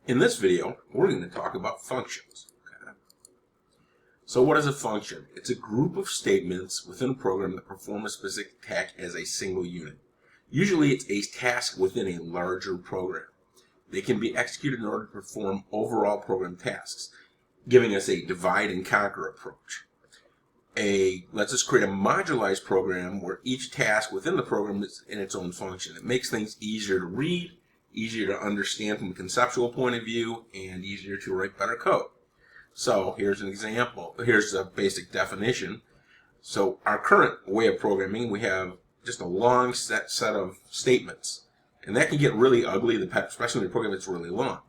In this video, we're going to talk about functions. Okay? So what is a function? It's a group of statements within a program that perform a specific task as a single unit. Usually it's a task within a larger program. They can be executed in order to perform overall program tasks, giving us a divide and conquer approach. Let's just create a modularized program where each task within the program is in its own function. It makes things easier to read, easier to understand from a conceptual point of view, and easier to write better code. So here's an example. Here's a basic definition. So our current way of programming, we have just a long set of statements. And that can get really ugly, especially in a program that's really long.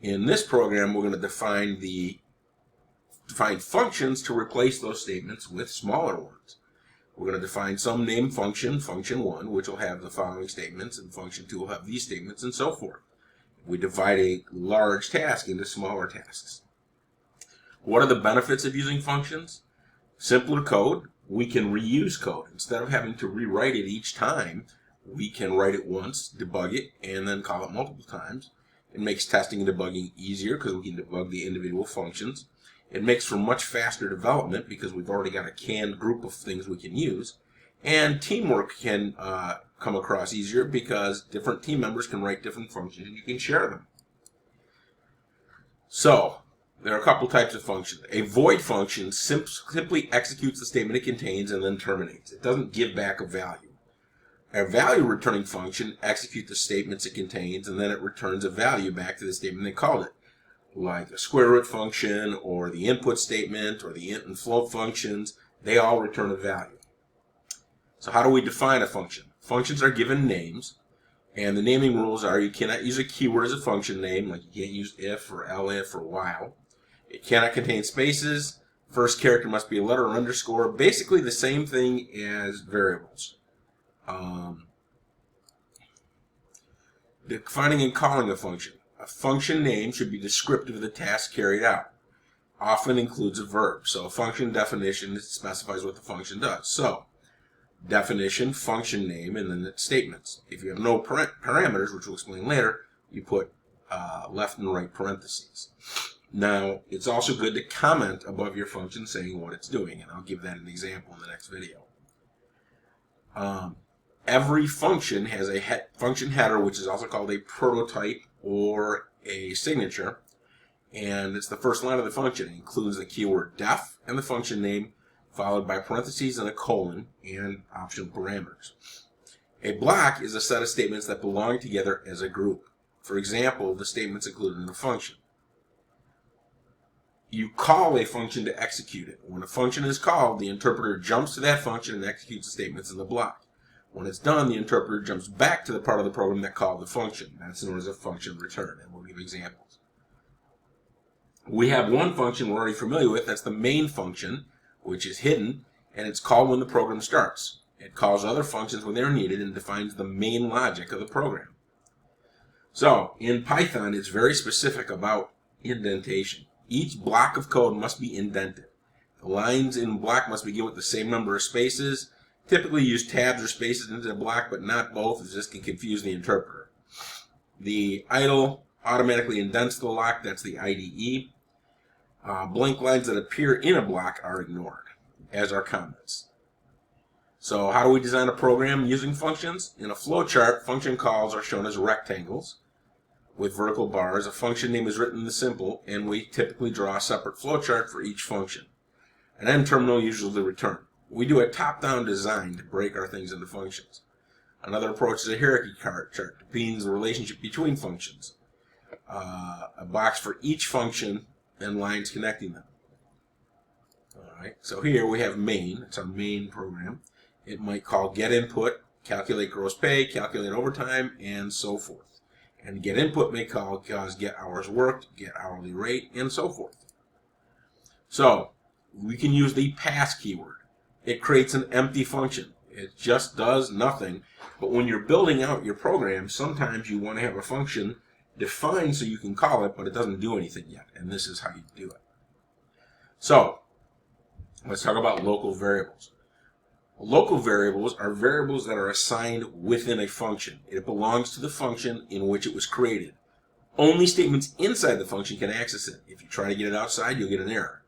In this program, we're going to define functions to replace those statements with smaller ones. We're going to define some named function, function 1, which will have the following statements, and function 2 will have these statements, and so forth. We divide a large task into smaller tasks. What are the benefits of using functions? Simpler code. We can reuse code. Instead of having to rewrite it each time, we can write it once, debug it, and then call it multiple times. It makes testing and debugging easier because we can debug the individual functions. It makes for much faster development because we've already got a canned group of things we can use. And teamwork can come across easier because different team members can write different functions and you can share them. So, there are a couple types of functions. A void function simply executes the statement it contains and then terminates. It doesn't give back a value. A value returning function executes the statements it contains and then it returns a value back to the statement they called it, like a square root function or the input statement or the int and float functions. They all return a value. So how do we define a function? Functions are given names, and the naming rules are you cannot use a keyword as a function name, like you can't use if or elif or while. It cannot contain spaces. First character must be a letter or underscore. Basically the same thing as variables. Defining and calling a function. A function name should be descriptive of the task carried out. Often includes a verb. So a function definition specifies what the function does. So definition, function name, and then its statements. If you have no parameters, which we'll explain later, you put left and right parentheses. Now, it's also good to comment above your function saying what it's doing, and I'll give that an example in the next video. Every function has a function header, which is also called a prototype or a signature, and it's the first line of the function. It includes the keyword def and the function name, followed by parentheses and a colon and optional parameters. A block is a set of statements that belong together as a group. For example, the statements included in a function. You call a function to execute it. When a function is called, the interpreter jumps to that function and executes the statements in the block. When it's done, the interpreter jumps back to the part of the program that called the function. That's known as a function return, and we'll give examples. We have one function we're already familiar with. That's the main function, which is hidden, and it's called when the program starts. It calls other functions when they're needed and defines the main logic of the program. So, in Python, it's very specific about indentation. Each block of code must be indented. The lines in block must begin with the same number of spaces. Typically use tabs or spaces into the block, but not both, as this can confuse the interpreter. The idle automatically indents the block, that's the IDE. Blank lines that appear in a block are ignored, as are comments. So how do we design a program using functions? In a flowchart, function calls are shown as rectangles with vertical bars. A function name is written in the symbol, and we typically draw a separate flowchart for each function. An end terminal usually the return. We do a top-down design to break our things into functions. Another approach is a hierarchy chart that means the relationship between functions. A box for each function and lines connecting them. Alright, so here we have main. It's our main program. It might call get input, calculate gross pay, calculate overtime, and so forth. And get input may cause get hours worked, get hourly rate, and so forth. So we can use the pass keyword. It creates an empty function. It just does nothing. But when you're building out your program, sometimes you want to have a function defined so you can call it, but it doesn't do anything yet. And this is how you do it. So let's talk about local variables. Local variables are variables that are assigned within a function. It belongs to the function in which it was created. Only statements inside the function can access it. If you try to get it outside, you'll get an error.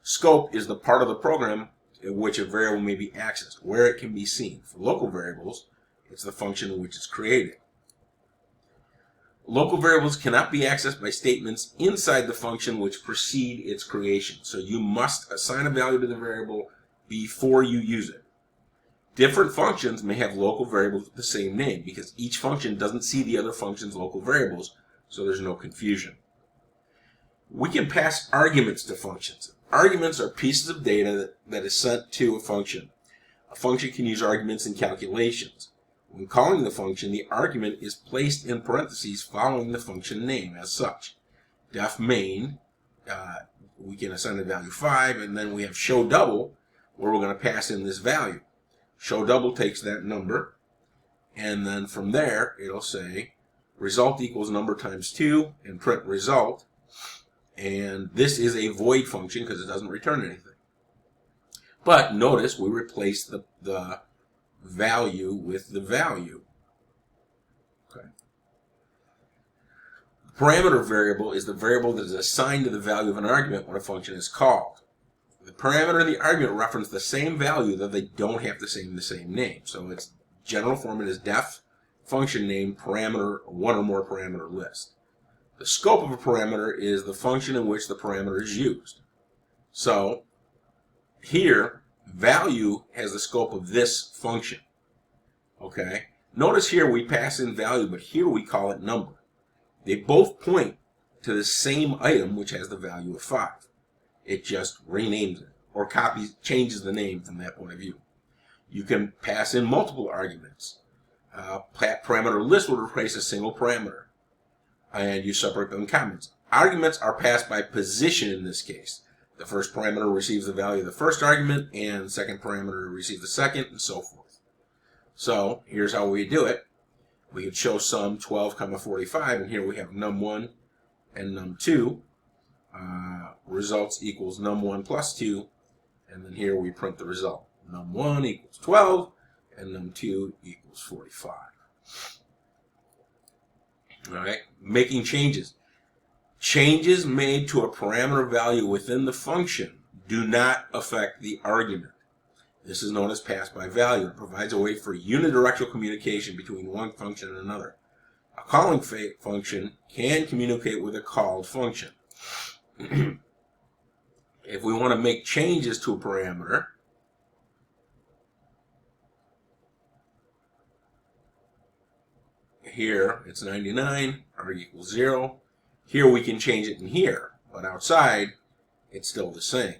Scope is the part of the program in which a variable may be accessed, where it can be seen. For local variables, it's the function in which it's created. Local variables cannot be accessed by statements inside the function which precede its creation. So you must assign a value to the variable before you use it. Different functions may have local variables with the same name because each function doesn't see the other function's local variables, so there's no confusion. We can pass arguments to functions. Arguments are pieces of data that is sent to a function. A function can use arguments in calculations. When calling the function, the argument is placed in parentheses following the function name as such. Def main, we can assign the value 5, and then we have show double, where we're going to pass in this value. Show double takes that number, and then from there, it'll say result equals number times 2, and print result. And this is a void function because it doesn't return anything. But notice we replace the value with the value. Okay. The parameter variable is the variable that is assigned to the value of an argument when a function is called. The parameter and the argument reference the same value, though they don't have the same name. So its general format is def function name parameter one or more parameter list. The scope of a parameter is the function in which the parameter is used. So here, value has the scope of this function. Okay? Notice here we pass in value, but here we call it number. They both point to the same item which has the value of 5. It just renames it or changes the name from that point of view. You can pass in multiple arguments. Parameter list will replace a single parameter, and you separate them in comments. Arguments are passed by position in this case. The first parameter receives the value of the first argument, and the second parameter receives the second, and so forth. So here's how we do it. We can show sum 12, 45, and here we have num1 and num2. Results equals num1 plus 2, and then here we print the result. Num1 equals 12, and num2 equals 45. All right, making changes. Changes made to a parameter value within the function do not affect the argument. This is known as pass by value. It provides a way for unidirectional communication between one function and another. A calling function can communicate with a called function. If we want to make changes to a parameter, here it's 99, arg equals 0. Here we can change it in here, but outside it's still the same.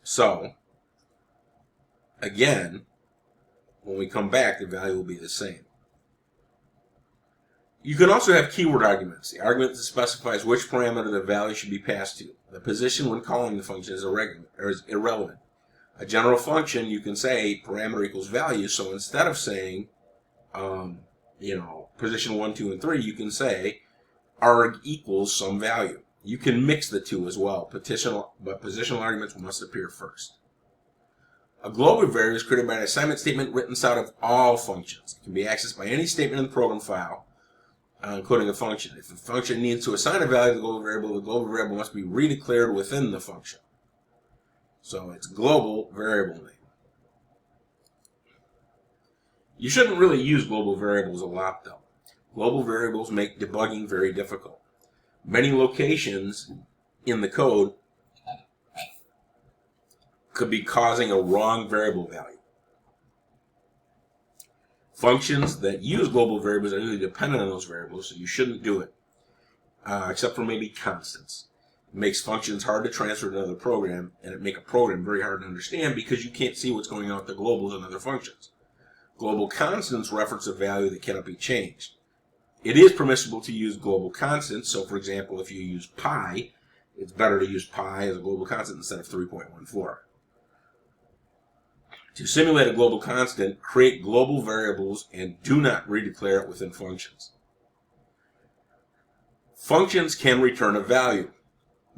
So, again, when we come back, the value will be the same. You can also have keyword arguments. The argument that specifies which parameter the value should be passed to. The position when calling the function is irrelevant. A general function, you can say parameter equals value, so instead of saying, position 1, 2, and 3, you can say arg equals some value. You can mix the two as well, but positional arguments must appear first. A global variable is created by an assignment statement written inside of all functions. It can be accessed by any statement in the program file, including a function. If the function needs to assign a value to the global variable must be redeclared within the function. So it's global variable name. You shouldn't really use global variables a lot, though. Global variables make debugging very difficult. Many locations in the code could be causing a wrong variable value. Functions that use global variables are usually dependent on those variables, so you shouldn't do it, except for maybe constants. It makes functions hard to transfer to another program, and it makes a program very hard to understand because you can't see what's going on with the globals and other functions. Global constants reference a value that cannot be changed. It is permissible to use global constants, so for example, if you use pi, it's better to use pi as a global constant instead of 3.14. To simulate a global constant, create global variables and do not redeclare it within functions. Functions can return a value.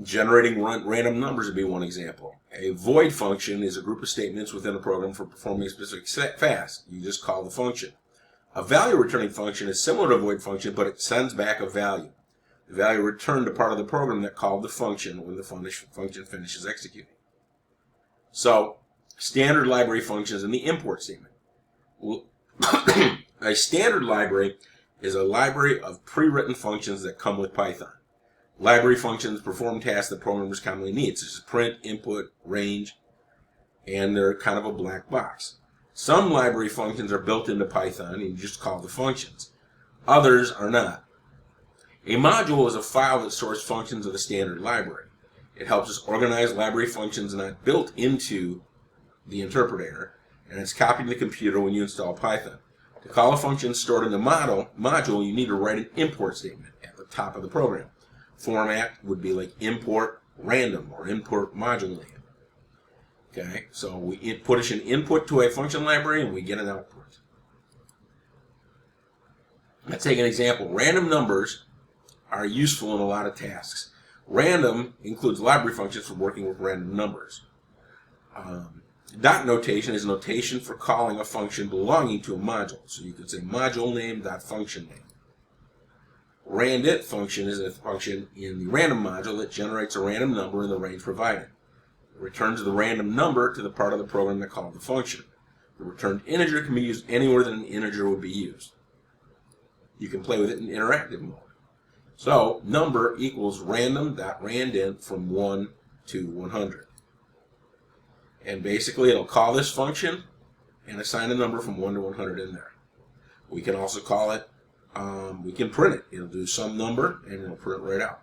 Generating random numbers would be one example. A void function is a group of statements within a program for performing a specific task. You just call the function. A value returning function is similar to a void function, but it sends back a value. The value returned to part of the program that called the function when the function finishes executing. So, standard library functions in the import statement. A standard library is a library of pre-written functions that come with Python. Library functions perform tasks that programmers commonly need, such as print, input, range, and they're kind of a black box. Some library functions are built into Python and you just call the functions. Others are not. A module is a file that stores functions of the standard library. It helps us organize library functions not built into the interpreter, and it's copied to the computer when you install Python. To call a function stored in the module, you need to write an import statement at the top of the program. Format would be like import random or import module name. Okay, so we push an input to a function library and we get an output. Let's take an example. Random numbers are useful in a lot of tasks. Random includes library functions for working with random numbers. Dot notation is notation for calling a function belonging to a module. So you could say module name dot function name. Randit function is a function in the random module that generates a random number in the range provided. It returns the random number to the part of the program that called the function. The returned integer can be used anywhere that an integer would be used. You can play with it in interactive mode. So, number equals random.randint from 1 to 100. And basically it'll call this function and assign a number from 1 to 100 in there. We can also call it, we can print it. It'll do some number and it'll print right out.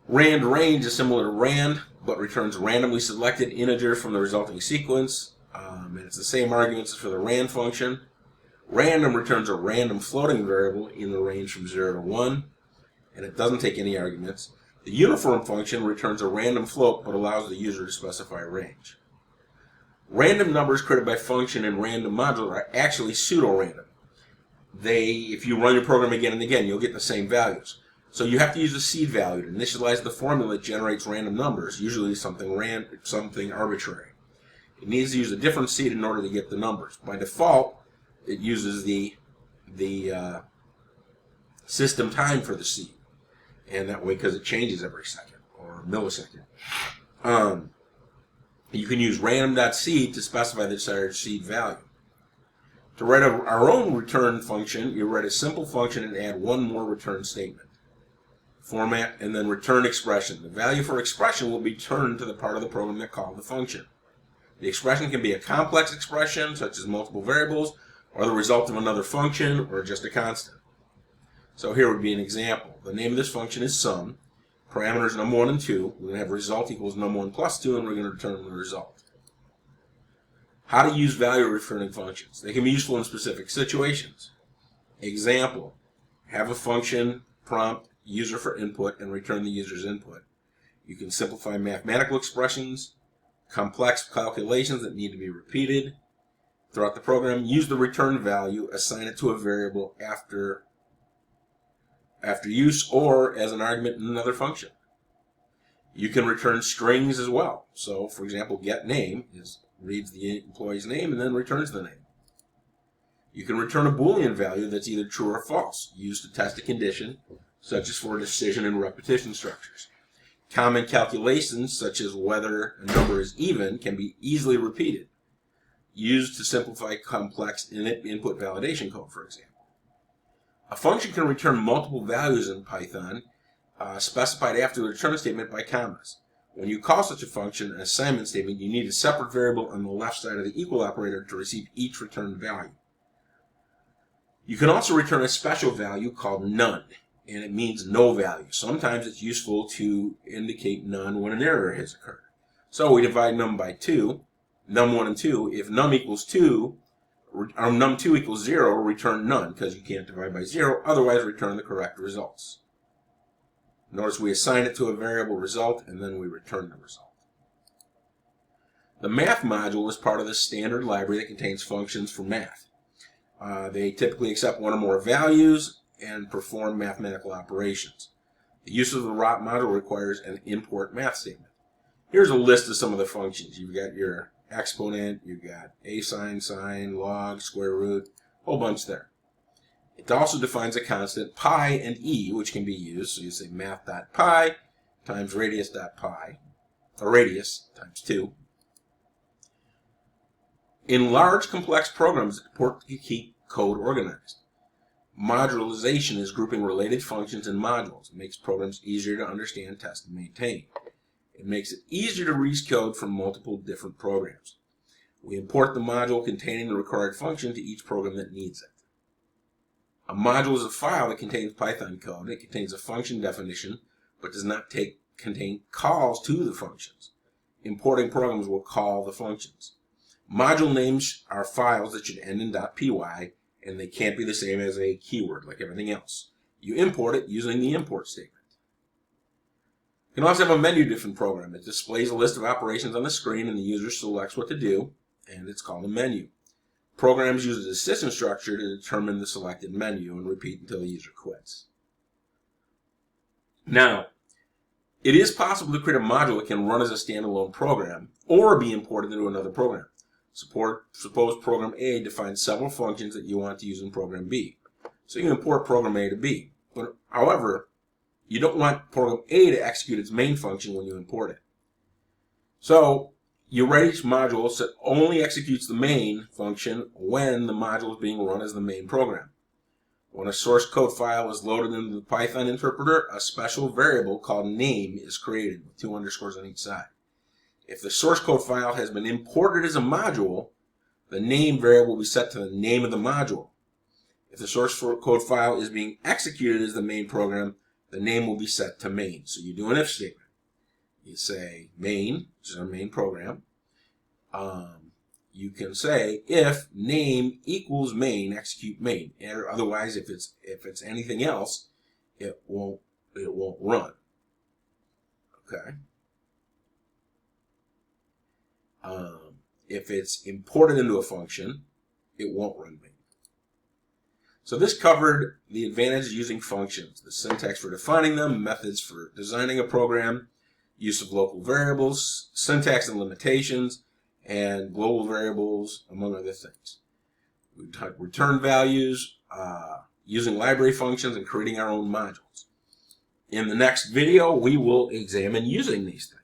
Rand range is similar to rand, but returns randomly selected integer from the resulting sequence. And it's the same arguments as for the rand function. Random returns a random floating variable in the range from 0 to 1, and it doesn't take any arguments. The uniform function returns a random float, but allows the user to specify a range. Random numbers created by function in random module are actually pseudo-random. If you run your program again and again, you'll get the same values. So you have to use a seed value to initialize the formula that generates random numbers, usually something arbitrary. It needs to use a different seed in order to get the numbers. By default, it uses the system time for the seed, and that way, because it changes every second or millisecond. You can use random.seed to specify the desired seed value. To write our own return function, you write a simple function and add one more return statement. Format, and then return expression. The value for expression will be returned to the part of the program that called the function. The expression can be a complex expression, such as multiple variables, or the result of another function, or just a constant. So here would be an example. The name of this function is sum. Parameters num1 and 2. We're going to have result equals num1 plus 2, and we're going to return the result. How to use value returning functions. They can be useful in specific situations. Example, have a function prompt user for input and return the user's input. You can simplify mathematical expressions, complex calculations that need to be repeated throughout the program. Use the return value, assign it to a variable after use, or as an argument in another function. You can return strings as well. So, for example, get name reads the employee's name and then returns the name. You can return a Boolean value that's either true or false, used to test a condition, such as for decision and repetition structures. Common calculations, such as whether a number is even, can be easily repeated, used to simplify complex input validation code, for example. A function can return multiple values in Python, specified after the return statement by commas. When you call such a function an assignment statement, you need a separate variable on the left side of the equal operator to receive each returned value. You can also return a special value called none, and it means no value. Sometimes it's useful to indicate none when an error has occurred. So we divide num by 2, num1 and 2. If num equals 2, or num2 equals 0, return none, because you can't divide by 0, otherwise return the correct results. Notice we assign it to a variable result, and then we return the result. The math module is part of the standard library that contains functions for math. They typically accept one or more values and perform mathematical operations. The use of the ROP module requires an import math statement. Here's a list of some of the functions. You've got your exponent, you've got a sine, log, square root, whole bunch there. It also defines a constant pi and e, which can be used. So you say math.pi times radius.pi, or radius times 2. In large, complex programs, it's important to keep code organized. Modularization is grouping related functions in modules. It makes programs easier to understand, test, and maintain. It makes it easier to read code from multiple different programs. We import the module containing the required function to each program that needs it. A module is a file that contains Python code. It contains a function definition, but does not contain calls to the functions. Importing programs will call the functions. Module names are files that should end in .py, and they can't be the same as a keyword like everything else. You import it using the import statement. You can also have a menu-different program. It displays a list of operations on the screen, and the user selects what to do, and it's called a menu. Programs use a system structure to determine the selected menu and repeat until the user quits. Now, it is possible to create a module that can run as a standalone program or be imported into another program. Suppose program A defines several functions that you want to use in program B. So you import program A to B. However, you don't want program A to execute its main function when you import it. So you write each module so it only executes the main function when the module is being run as the main program. When a source code file is loaded into the Python interpreter, a special variable called name is created with 2 underscores on each side. If the source code file has been imported as a module, the name variable will be set to the name of the module. If the source code file is being executed as the main program, the name will be set to main. So you do an if statement. You say main, which is our main program. You can say if name equals main, execute main. Or otherwise, if it's anything else, it won't run. Okay. If it's imported into a function, it won't run main. So this covered the advantages of using functions, the syntax for defining them, methods for designing a program, use of local variables, syntax and limitations, and global variables, among other things. We talked return values, using library functions, and creating our own modules. In the next video, we will examine using these things.